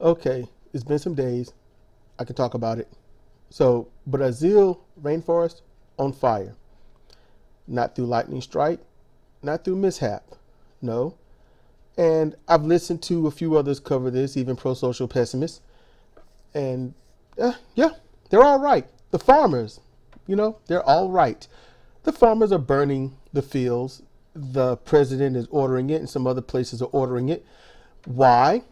Okay, it's been some days. I can talk about it. So, Brazil rainforest on fire. Not through lightning strike, not through mishap. No. And I've listened to a few others cover this, even pro social pessimists. And yeah, they're all right. The farmers, they're all right. The farmers are burning the fields. The president is ordering it, and some other places are ordering it. Why?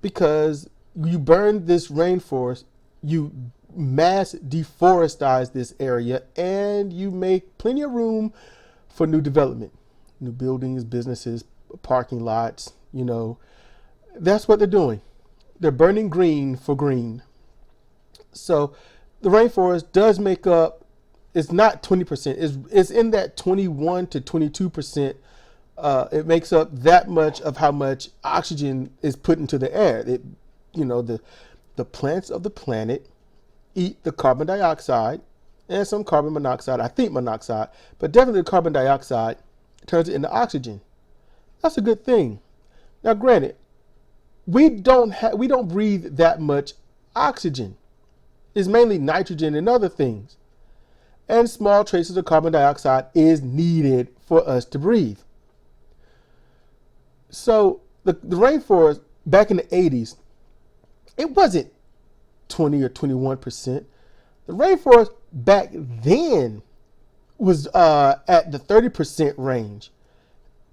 Because you burn this rainforest, you mass deforestize this area, and you make plenty of room for new development, new buildings, businesses, parking lots. That's what they're doing. They're burning green for green. So the rainforest does make up, it's not 20%, it's in that 21 to 22%. It makes up that much of how much oxygen is put into the air. The plants of the planet eat the carbon dioxide and some carbon monoxide, I think monoxide, but definitely the carbon dioxide turns it into oxygen. That's a good thing. Now, granted, we don't breathe that much oxygen. It's mainly nitrogen and other things. And small traces of carbon dioxide is needed for us to breathe. So the rainforest back in the 80s, it wasn't 20 or 21%. The rainforest back then was at the 30% range.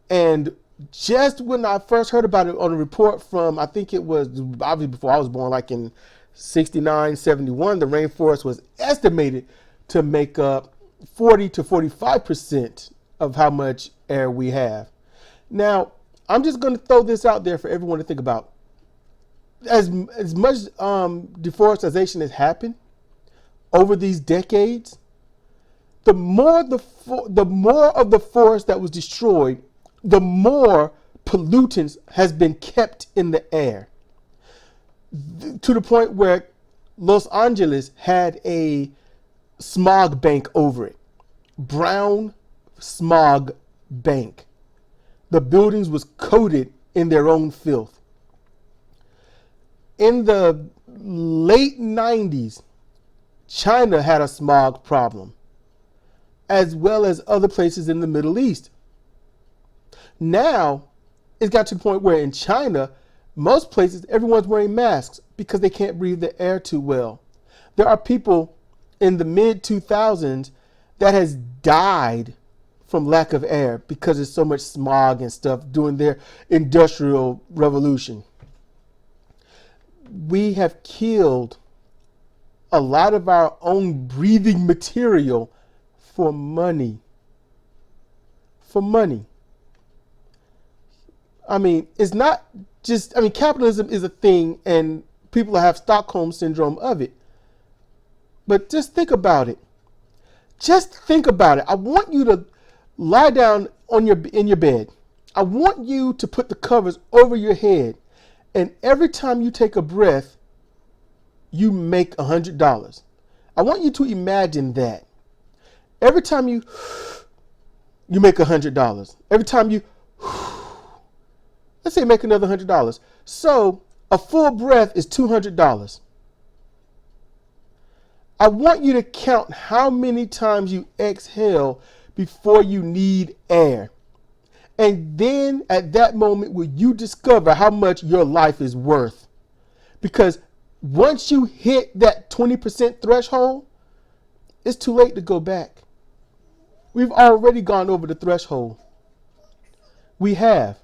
And just when I first heard about it on a report from, I think it was obviously before I was born, like in 69, 71, the rainforest was estimated to make up 40 to 45% of how much air we have. Now, I'm just going to throw this out there for everyone to think about. As much deforestation has happened over these decades, the more of the forest that was destroyed, the more pollutants has been kept in the air, to the point where Los Angeles had a smog bank over it. Brown smog bank. The buildings was coated in their own filth. In the late 90s, China had a smog problem, as well as other places in the Middle East. Now, it's got to the point where in China, most places, everyone's wearing masks because they can't breathe the air too well. There are people in the mid 2000s that has died from lack of air because there's so much smog and stuff during their industrial revolution. We have killed a lot of our own breathing material for money. For money. I mean, it's not just, capitalism is a thing and people have Stockholm syndrome of it. But just think about it. Just think about it. I want you to lie down in your bed. I want you to put the covers over your head. And every time you take a breath, you make $100. I want you to imagine that. Every time you make $100. Every time you, let's say, make another $100. So a full breath is $200. I want you to count how many times you exhale before you need air. And then at that moment will you discover how much your life is worth. Because once you hit that 20% threshold, it's too late to go back. We've already gone over the threshold. We have.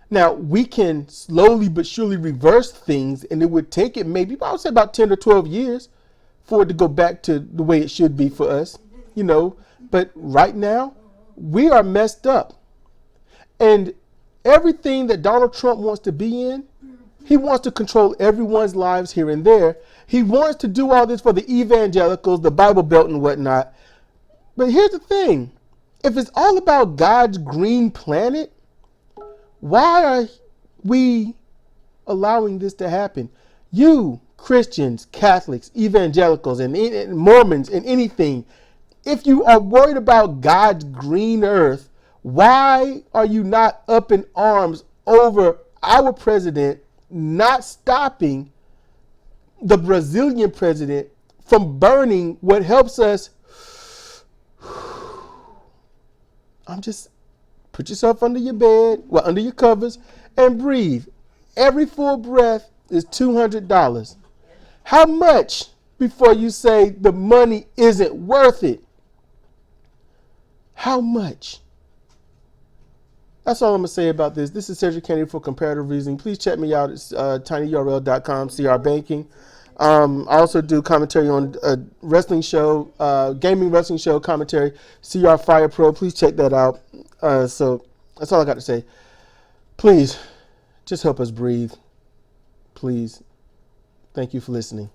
Now, we can slowly but surely reverse things, and it would take it maybe, I would say, about 10 or 12 years for it to go back to the way it should be for us, But right now, we are messed up. And everything that Donald Trump wants to be in, he wants to control everyone's lives here and there. He wants to do all this for the evangelicals, the Bible Belt and whatnot. But here's the thing. If it's all about God's green planet, why are we allowing this to happen? You, Christians, Catholics, evangelicals, and Mormons, and anything, if you are worried about God's green earth, why are you not up in arms over our president not stopping the Brazilian president from burning what helps us. I'm just, put yourself under your bed, well, under your covers, and breathe. Every full breath is $200. How much before you say the money isn't worth it? How much? That's all I'm going to say about this. This is Cedric Kennedy for Comparative Reasoning. Please check me out at tinyurl.com, CR Banking. I also do commentary on a wrestling show, gaming wrestling show commentary, CR Fire Pro. Please check that out. So that's all I got to say. Please, just help us breathe. Please. Thank you for listening.